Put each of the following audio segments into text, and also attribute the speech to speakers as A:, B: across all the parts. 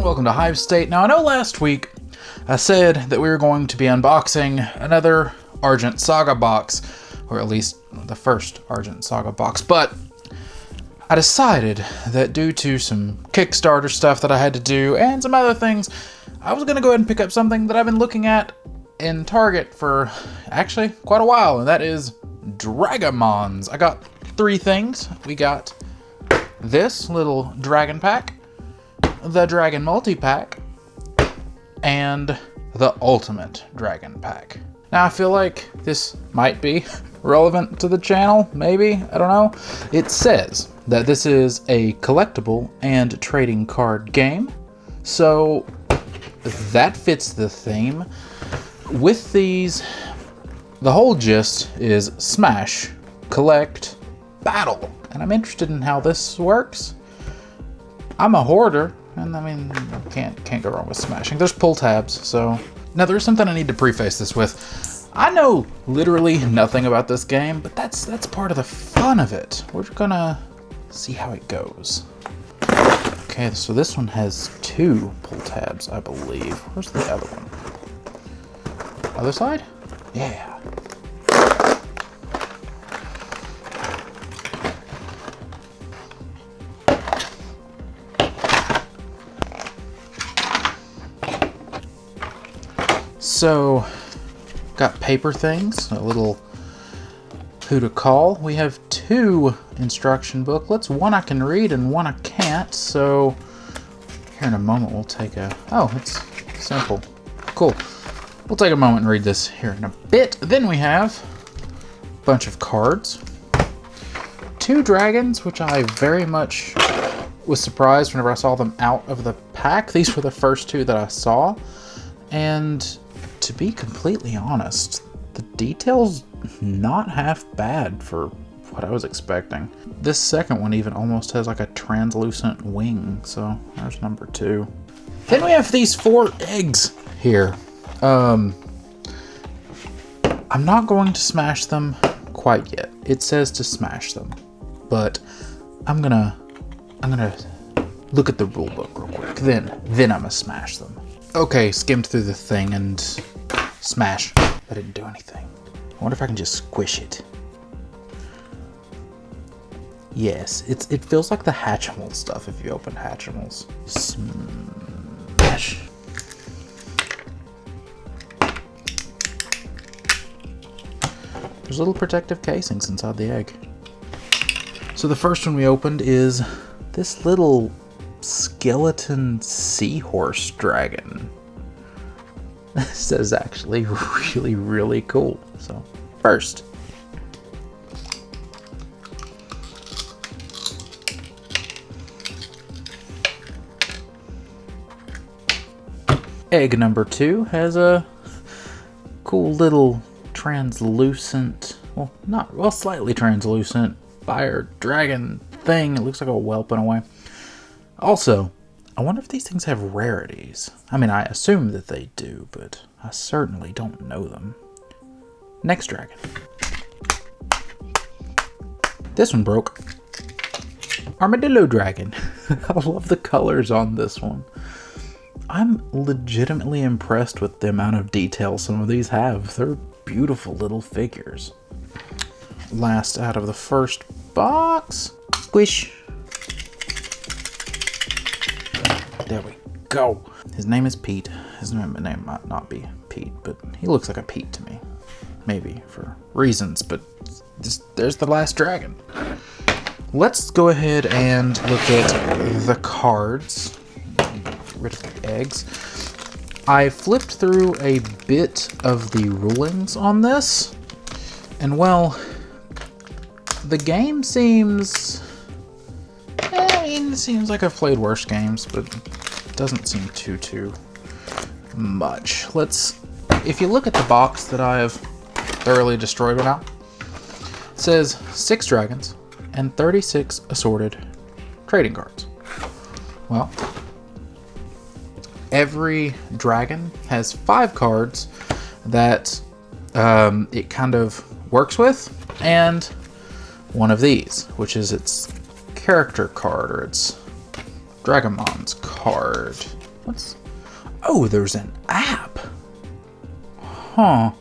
A: and welcome to Hive State. Now, I know last week I said that we were going to be unboxing another Argent Saga box, or at least the first Argent Saga box, but I decided that due to some Kickstarter stuff that I had to do and some other things, I was going to go ahead and pick up something that I've been looking at in Target for actually quite a while, and that is Dragamons. I got three things. We got this little dragon pack, the Dragon Multi-Pack, and the Ultimate Dragon Pack. Now, I feel like this might be relevant to the channel, maybe, I don't know. It says that this is a collectible and trading card game, so that fits the theme. With these, the whole gist is smash, collect, battle, and I'm interested in how this works. I'm a hoarder, and I mean, can't go wrong with smashing. There's pull tabs, so... Now, there's something I need to preface this with. I know literally nothing about this game, but that's part of the fun of it. We're gonna see how it goes. Okay, so this one has two pull tabs, I believe. Where's the other one? Other side? Yeah. So, got paper things, a little who to call. We have two instruction booklets, one I can read and one I can't, so here in a moment we'll take a... Oh, it's simple. Cool. We'll take a moment and read this here in a bit. Then we have a bunch of cards, two dragons, which I very much was surprised whenever I saw them out of the pack. These were the first two that I saw, and to be completely honest, the detail's not half bad for what I was expecting. This second one even almost has like a translucent wing, so there's number two. Then we have these four eggs here. I'm not going to smash them quite yet. It says to smash them, but I'm gonna look at the rule book real quick. Then I'm gonna smash them. Okay, skimmed through the thing and smash. That didn't do anything. I wonder if I can just squish it. Yes, it feels like the Hatchimal stuff if you open Hatchimals. Smash. There's little protective casings inside the egg. So the first one we opened is this little skeleton seahorse dragon. This is actually really, really cool. So, first. Egg number two has a cool little translucent, slightly translucent fire dragon thing. It looks like a whelp in a way. Also, I wonder if these things have rarities. I mean, I assume that they do, but I certainly don't know them. Next dragon. This one broke. Armadillo dragon. I love the colors on this one. I'm legitimately impressed with the amount of detail some of these have. They're beautiful little figures. Last out of the first box. Squish. There we go. His name is Pete. His name might not be Pete, but he looks like a Pete to me. Maybe for reasons, but there's the last dragon. Let's go ahead and look at the cards. Get rid of the eggs. I flipped through a bit of the rulings on this, and well, the game seems... it seems like I've played worse games, but it doesn't seem too much. If you look at the box that I have thoroughly destroyed now, it says 6 dragons and 36 assorted trading cards. Well, every dragon has 5 cards that it kind of works with, and one of these, which is its character card, or its Dragamon's card. What's... Oh, there's an app. Huh.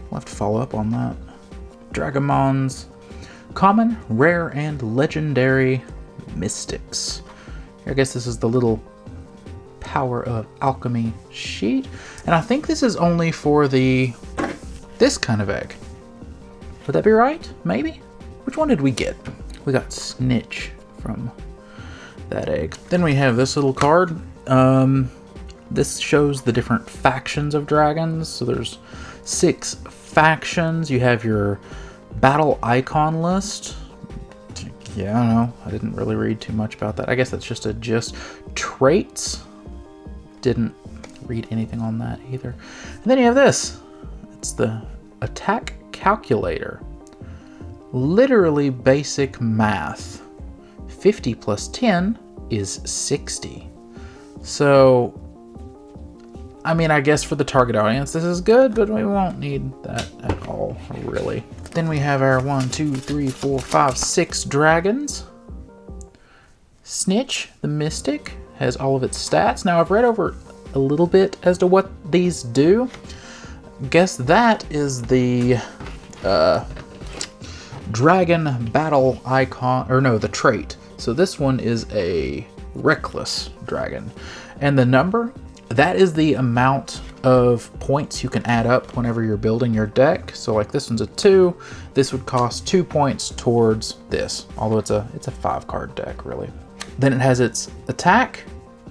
A: We'll have to follow up on that. Dragamons. Common, rare, and legendary mystics. I guess this is the little power of alchemy sheet. And I think this is only for this kind of egg. Would that be right? Maybe? Which one did we get? We got Snitch from that egg. Then we have this little card. This shows the different factions of dragons. So there's 6 factions. You have your battle icon list. Yeah, I don't know. I didn't really read too much about that. I guess that's just a gist. Traits. Didn't read anything on that either. And then you have this. It's the attack calculator. Literally basic math. 50 plus 10 is 60. So, I mean, I guess for the target audience, this is good, but we won't need that at all, really. Then we have our 1, 2, 3, 4, 5, 6 dragons. Snitch, the Mystic, has all of its stats. Now, I've read over a little bit as to what these do. Guess that is the dragon battle icon, or no, the trait. So this one is a reckless dragon. And the number, that is the amount of points you can add up whenever you're building your deck. So like this one's a 2, this would cost 2 points towards this, although it's a 5-card deck, really. Then it has its attack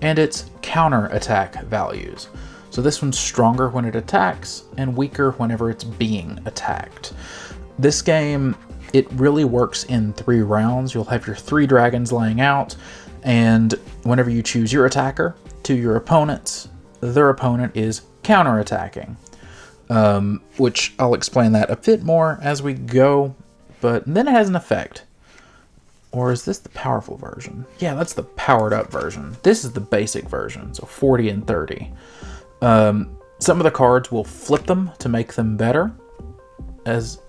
A: and its counter attack values. So this one's stronger when it attacks and weaker whenever it's being attacked. This game, it really works in 3 rounds. You'll have your 3 dragons laying out, and whenever you choose your attacker to your opponents, their opponent is counterattacking, which I'll explain that a bit more as we go, but then it has an effect. Or is this the powerful version? Yeah, that's the powered up version. This is the basic version, so 40 and 30. Some of the cards will flip them to make them better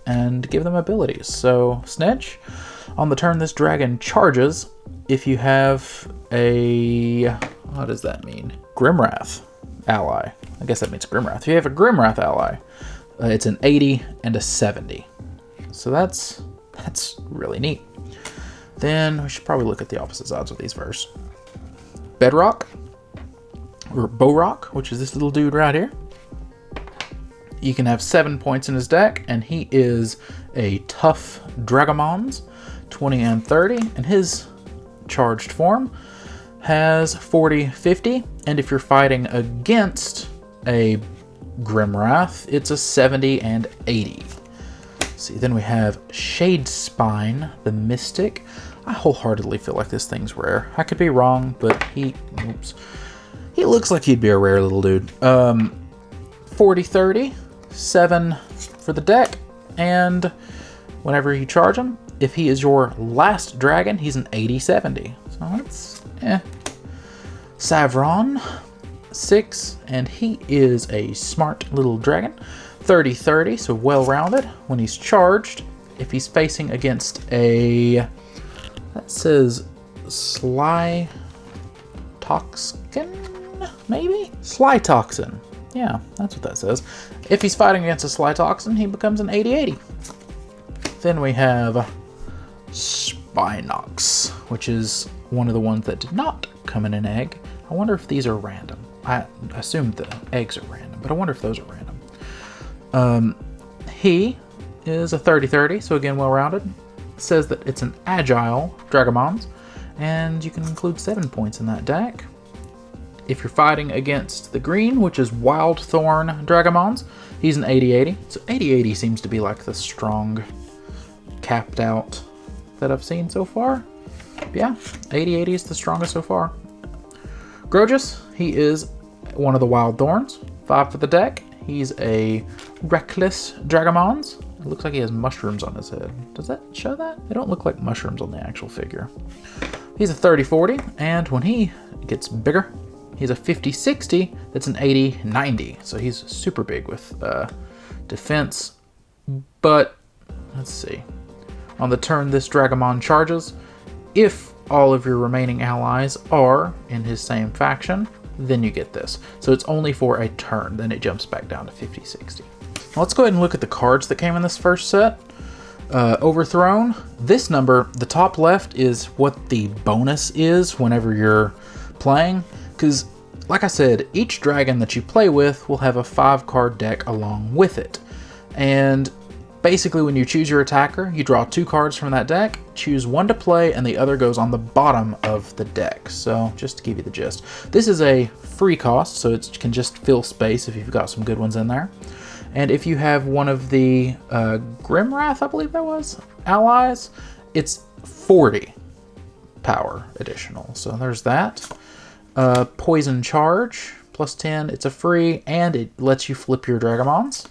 A: and give them abilities. So Snitch, on the turn this dragon charges, if you have a, what does that mean? Grimwrath ally. I guess that means Grimwrath. If you have a Grimwrath ally, it's an 80 and a 70. So that's really neat. Then we should probably look at the opposite sides of these first. Bedrock, or Bowrock, which is this little dude right here. You can have 7 points in his deck, and he is a tough Dragomons, 20 and 30, and his charged form has 40, 50, and if you're fighting against a Grimwrath, it's a 70 and 80. See, then we have Shadespine, the Mystic. I wholeheartedly feel like this thing's rare. I could be wrong, but he looks like he'd be a rare little dude. 40, 30, 7 for the deck, and whenever you charge him, if he is your last dragon, he's an 80, 70. So that's, Savron, 6, and he is a smart little dragon. 30, 30, so well-rounded. When he's charged, if he's facing against a, that says Sly Toxin, maybe? Sly Toxin. Yeah, that's what that says. If he's fighting against a Sly Toxin, he becomes an 80-80. Then we have Spinox, which is one of the ones that did not come in an egg. I wonder if these are random. I assumed the eggs are random, but I wonder if those are random. He is a 30-30, so again, well-rounded. It says that it's an agile Dragomons, and you can include 7 points in that deck. If you're fighting against the green, which is Wild Thorn Dragomons, he's an 80-80. So 80-80 seems to be like the strong capped out that I've seen so far. Yeah, 80-80 is the strongest so far. Grogus, he is one of the Wild Thorns, 5 for the deck. He's a Reckless Dragomons. It looks like he has mushrooms on his head. Does that show that? They don't look like mushrooms on the actual figure. He's a 30-40, and when he gets bigger, he's a 50-60. That's an 80-90. So he's super big with defense. But let's see. On the turn this Dragomon charges, if all of your remaining allies are in his same faction, then you get this. So it's only for a turn, then it jumps back down to 50, 60. Let's go ahead and look at the cards that came in this first set. Overthrown. This number, the top left, is what the bonus is whenever you're playing. Because, like I said, each dragon that you play with will have a 5-card deck along with it. And basically, when you choose your attacker, you draw 2 cards from that deck, choose one to play, and the other goes on the bottom of the deck. So, just to give you the gist. This is a free cost, so it can just fill space if you've got some good ones in there. And if you have one of the Grimwrath, I believe that was, allies, it's 40 power additional. So there's that. Poison Charge, plus 10. It's a free, and it lets you flip your Dragamons.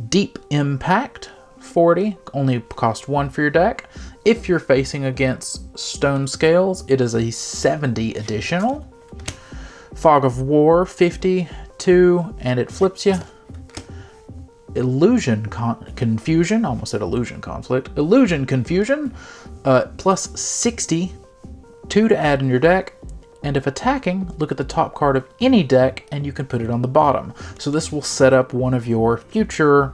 A: Deep Impact, 40. Only cost 1 for your deck. If you're facing against Stone Scales, it is a 70 additional. Fog of War, 52, and it flips you. Illusion Confusion, almost said Illusion Conflict. Illusion Confusion, plus 60, 2 to add in your deck. And if attacking, look at the top card of any deck and you can put it on the bottom. So this will set up one of your future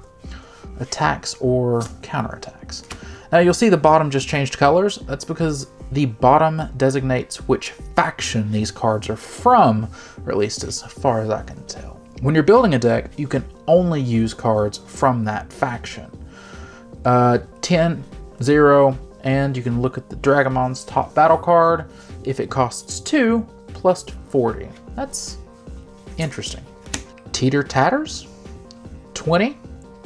A: attacks or counterattacks. Now you'll see the bottom just changed colors. That's because the bottom designates which faction these cards are from, or at least as far as I can tell. When you're building a deck, you can only use cards from that faction. 10, 0, and you can look at the Dragamon's top battle card. If it costs 2, plus 40. That's interesting. Teeter Tatters, 20,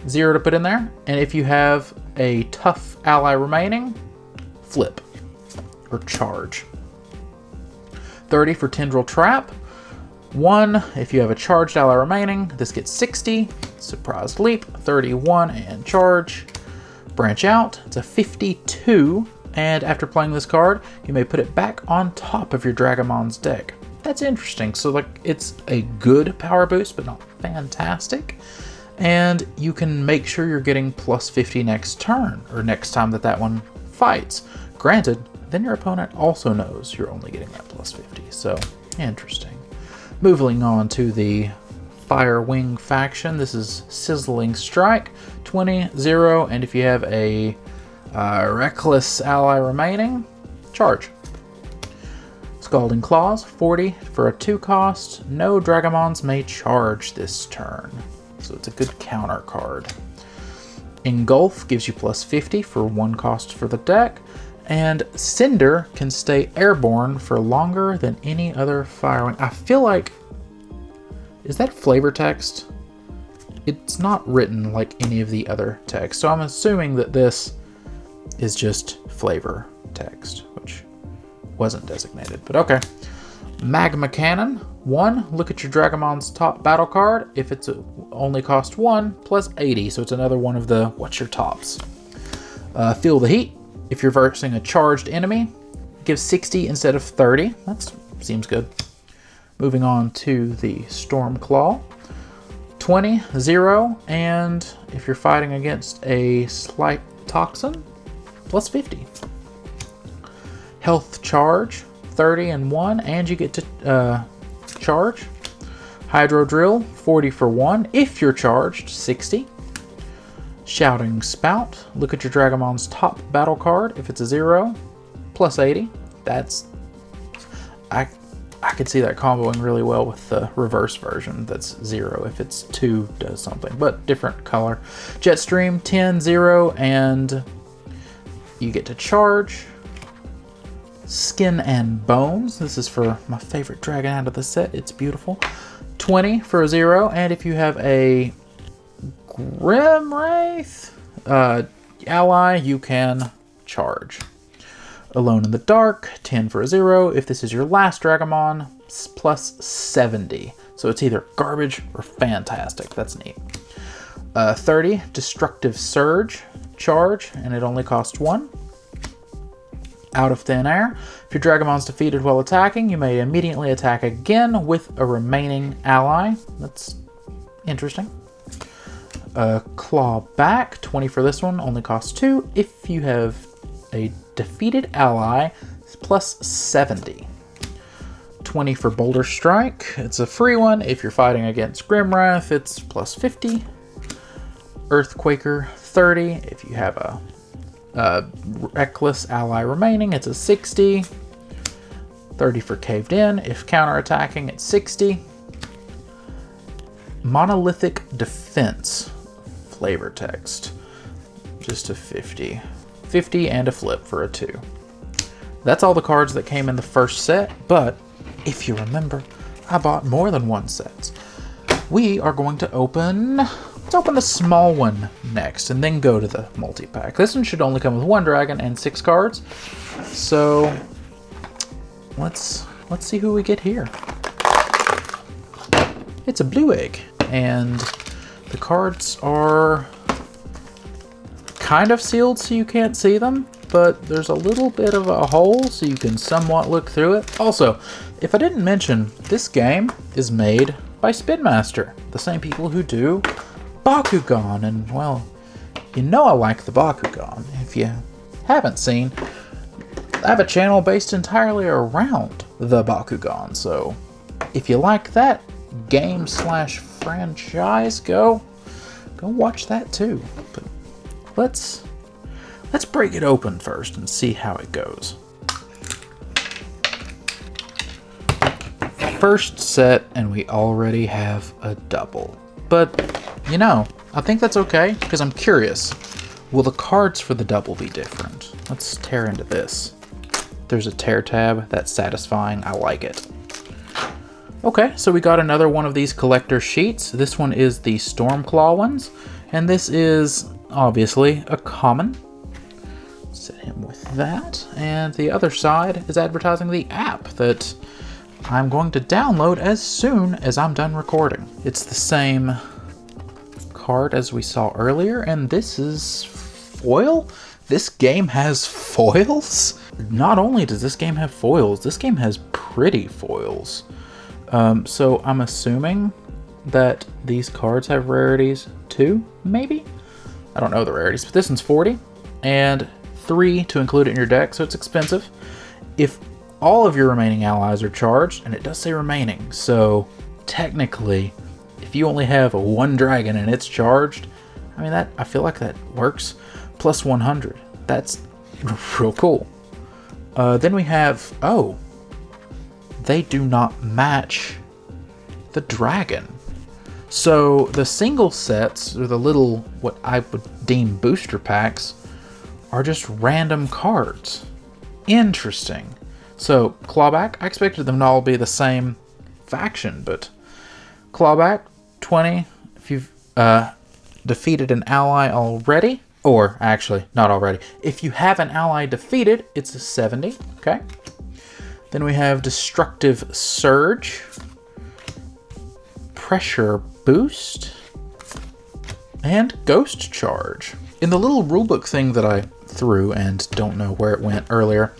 A: 0 to put in there. And if you have a tough ally remaining, flip or charge. 30 for Tendril Trap. 1, if you have a charged ally remaining, this gets 60. Surprise Leap, 31, and charge. Branch Out, it's a 52, and after playing this card, you may put it back on top of your Dragamon's deck. That's interesting. So, like, it's a good power boost, but not fantastic. And you can make sure you're getting plus 50 next turn, or next time that one fights. Granted, then your opponent also knows you're only getting that plus 50, so interesting. Moving on to the Firewing faction, this is Sizzling Strike, 20, 0, and if you have a Reckless ally remaining, charge. Scalding Claws, 40 for a 2 cost. No Dragamons may charge this turn, so it's a good counter card. Engulf gives you plus 50 for 1 cost for the deck. And Cinder can stay airborne for longer than any other Firewing. I feel like, is that flavor text? It's not written like any of the other text, so I'm assuming that this is just flavor text, which wasn't designated, but okay. Magma Cannon, 1, look at your Dragamon's top battle card. If it's only cost 1, plus 80, so it's another one of the what's your tops. Feel the Heat. If you're versing a charged enemy, give 60 instead of 30. That seems good. Moving on to the Stormclaw. 20, 0, and if you're fighting against a Slight Toxin, plus 50. Health Charge, 30 and 1, and you get to charge. Hydro Drill, 40 for 1. If you're charged, 60. Shouting Spout. Look at your Dragamon's top battle card. If it's a 0, plus 80. That's... I could see that comboing really well with the reverse version. That's 0 if it's 2 does something, but different color. Jetstream, 10, 0, and you get to charge. Skin and Bones. This is for my favorite dragon out of the set. It's beautiful. 20 for a 0, and if you have a Grimwrath ally, you can charge. Alone in the Dark, 10 for a 0. If this is your last Dragamon, plus 70. So it's either garbage or fantastic. That's neat. 30, Destructive Surge, charge, and it only costs 1. Out of Thin Air. If your Dragamon's defeated while attacking, you may immediately attack again with a remaining ally. That's interesting. Claw Back, 20 for this one, only costs 2. If you have a defeated ally, plus 70. 20 for Boulder Strike. It's a free one. If you're fighting against Grimwrath, it's plus 50. Earthquaker, 30. If you have a Reckless ally remaining, it's a 60. 30 for Caved In. If counterattacking, it's 60. Monolithic Defense. Flavor text. Just a 50. 50 and a flip for a 2. That's all the cards that came in the first set, but if you remember, I bought more than one set. We are going to let's open the small one next and then go to the multi-pack. This one should only come with 1 dragon and 6 cards. So let's see who we get here. It's a blue egg, and the cards are kind of sealed so you can't see them, but there's a little bit of a hole so you can somewhat look through it. Also, if I didn't mention, this game is made by Spin Master, the same people who do Bakugan, and well, you know I like the Bakugan. If you haven't seen, I have a channel based entirely around the Bakugan, so if you like that game / franchise, go watch that too. But let's break it open first and see how it goes. First set, and we already have a double. But, you know, I think that's okay, because I'm curious. Will the cards for the double be different? Let's tear into this. There's a tear tab. That's satisfying. I like it. Okay, so we got another one of these collector sheets. This one is the Stormclaw ones, and this is obviously a common. Set him with that, and the other side is advertising the app that I'm going to download as soon as I'm done recording. It's the same card as we saw earlier, and this is foil? This game has foils? Not only does this game have foils, this game has pretty foils. So I'm assuming that these cards have rarities too, maybe? I don't know the rarities, but this one's 40, and 3 to include it in your deck, so it's expensive. If all of your remaining allies are charged, and it does say remaining, so technically, if you only have 1 dragon and it's charged, I mean, I feel like that works. Plus 100. That's real cool. Then we have, oh, they do not match the dragon. So the single sets, or the little, what I would deem booster packs, are just random cards. Interesting. So Clawback, I expected them to all be the same faction, but Clawback, 20 if you've defeated an ally already, or actually, not already. If you have an ally defeated, it's a 70, okay? Then we have Destructive Surge, Pressure Boost, and Ghost Charge. In the little rulebook thing that I threw, and don't know where it went earlier,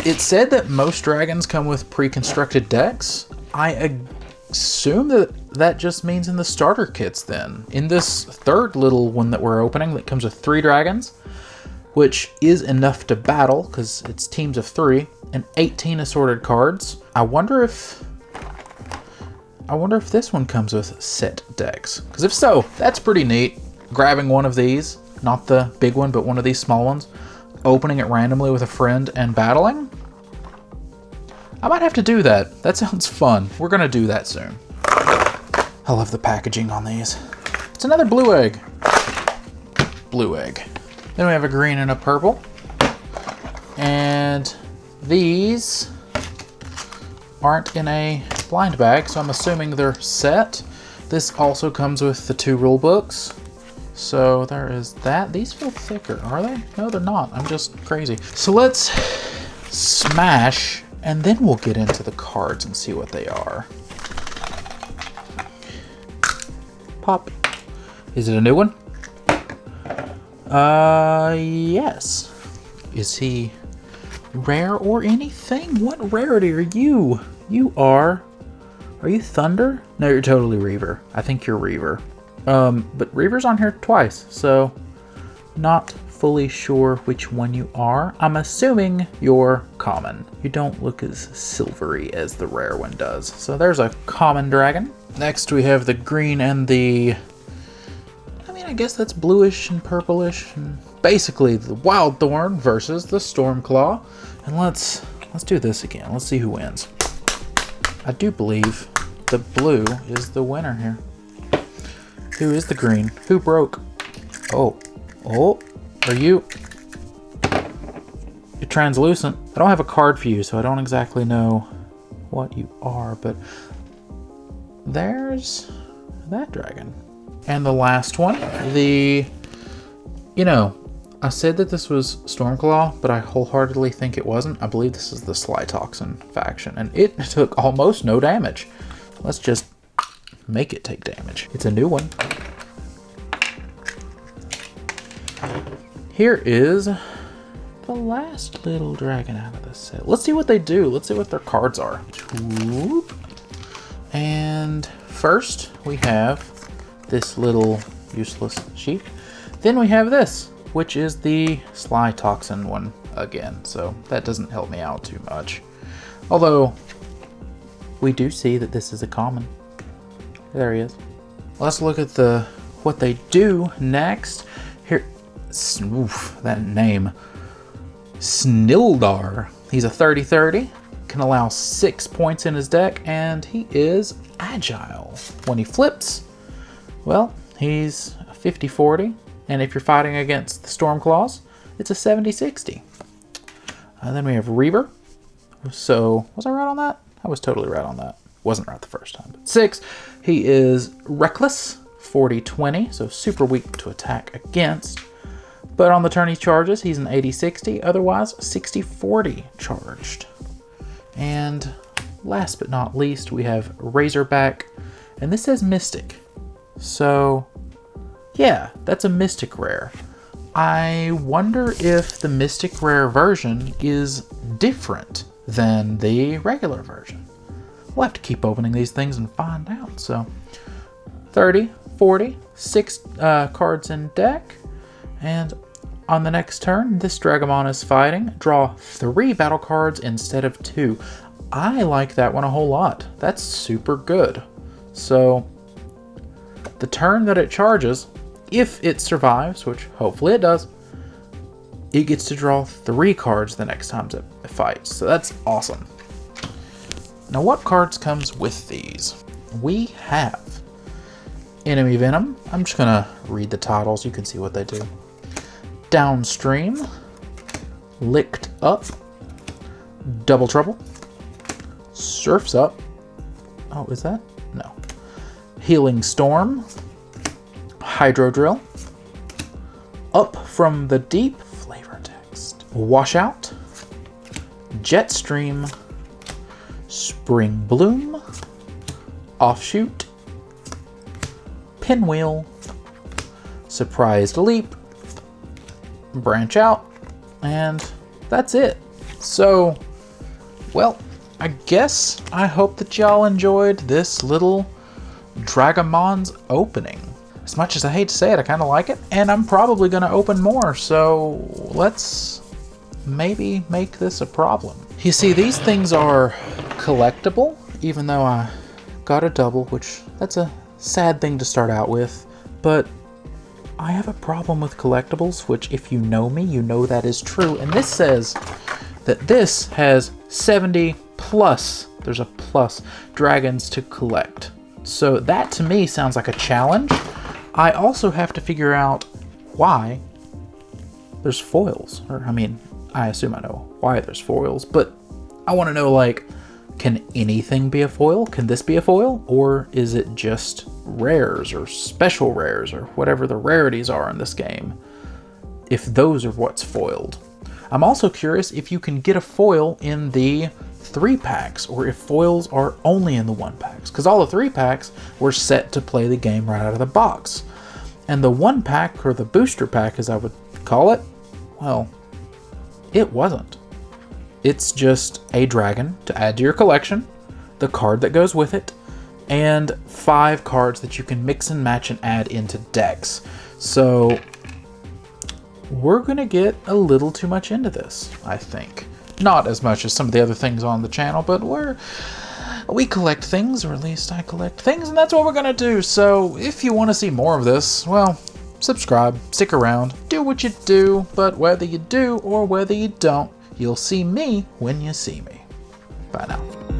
A: it said that most dragons come with pre-constructed decks. I assume that just means in the starter kits then. In this third little one that we're opening that comes with 3 dragons, which is enough to battle because it's teams of 3 and 18 assorted cards. I wonder if this one comes with set decks, because if so, that's pretty neat. Grabbing one of these, not the big one, but one of these small ones, opening it randomly with a friend and battling. I might have to do that. That sounds fun. We're gonna do that soon. I love the packaging on these. It's another blue egg. Blue egg. Then we have a green and a purple. And these aren't in a blind bag, so I'm assuming they're set. This also comes with the 2 rule books. So there is that. These feel thicker, are they? No, they're not. I'm just crazy. So let's smash, and then we'll get into the cards and see what they are. Pop. Is it a new one? Yes. Is he rare or anything? What rarity are you? Are you Thunder? No, you're totally Reaver. I think you're Reaver. But Reaver's on here twice, so not fully sure which one you are. I'm assuming you're common. You don't look as silvery as the rare one does. So there's a common dragon. Next we have the green and the, I guess that's bluish and purplish, and basically the Wild Thorn versus the Stormclaw. And let's do this again. Let's see who wins. I do believe the blue is the winner here. Who is the green? Who broke? Oh, are you? You're translucent. I don't have a card for you, so I don't exactly know what you are, but there's that dragon. And the last one, I said that this was Stormclaw, but I wholeheartedly think it wasn't. I believe this is the Slytoxin faction, and it took almost no damage. Let's just make it take damage. It's a new one. Here is the last little dragon out of this set. Let's see what they do. Let's see what their cards are. And first we have this little useless sheep. Then we have this, which is the Slytoxin one again. So that doesn't help me out too much. Although we do see that this is a common. There he is. Let's look at what they do next. Here, oof, that name. Snildar. He's a 30/30. Can allow 6 points in his deck, and he is agile. When he flips, well, he's a 50/40, and if you're fighting against the Stormclaws, it's a 70/60. Then we have Reaver. So, was I right on that? I was totally right on that. Wasn't right the first time. But 6, he is reckless, 40/20, so super weak to attack against. But on the turn he charges, he's an 80/60, otherwise 60/40 charged. And last but not least, we have Razorback, and this says Mystic. So, yeah, that's a Mystic rare. I wonder if the Mystic rare version is different than the regular version. We'll have to keep opening these things and find out. So, 30, 40, 6 cards in deck, and on the next turn, this Dragamon is fighting. Draw 3 battle cards instead of 2. I like that one a whole lot. That's super good. So, the turn that it charges, if it survives, which hopefully it does, it gets to draw 3 cards the next time it fights. So that's awesome. Now, what cards comes with these? We have Enemy Venom. I'm just gonna read the titles. You can see what they do. Downstream, Licked Up, Double Trouble, Surf's Up. Oh, is that? No. Healing Storm, Hydro Drill, Up from the Deep, flavor text, Washout, Jetstream, Spring Bloom, Offshoot, Pinwheel, Surprised Leap, Branch Out, and that's it. So, well, I guess I hope that y'all enjoyed this little Dragamon's opening. As much as I hate to say it, I kind of like it, and I'm probably going to open more, so let's maybe make this a problem. You see, these things are collectible, even though I got a double, which that's a sad thing to start out with, but I have a problem with collectibles, which if you know me, you know that is true. And this says that this has 70 plus, there's a plus, dragons to collect. So that to me sounds like a challenge. I also have to figure out why there's foils. Or, I mean, I assume I know why there's foils, but I want to know, like, can anything be a foil? Can this be a foil? Or is it just rares or special rares or whatever the rarities are in this game? If those are what's foiled. I'm also curious if you can get a foil in the 3-packs or if foils are only in the 1-packs. Because all the 3-packs were set to play the game right out of the box. And the 1-pack, or the booster pack as I would call it, well, it wasn't. It's just a dragon to add to your collection, the card that goes with it, and 5 cards that you can mix and match and add into decks. So we're gonna get a little too much into this, I think. Not as much as some of the other things on the channel, but we collect things, or at least I collect things, and that's what we're gonna do. So if you want to see more of this, well, subscribe, stick around, do what you do, but whether you do or whether you don't, you'll see me when you see me. Bye now.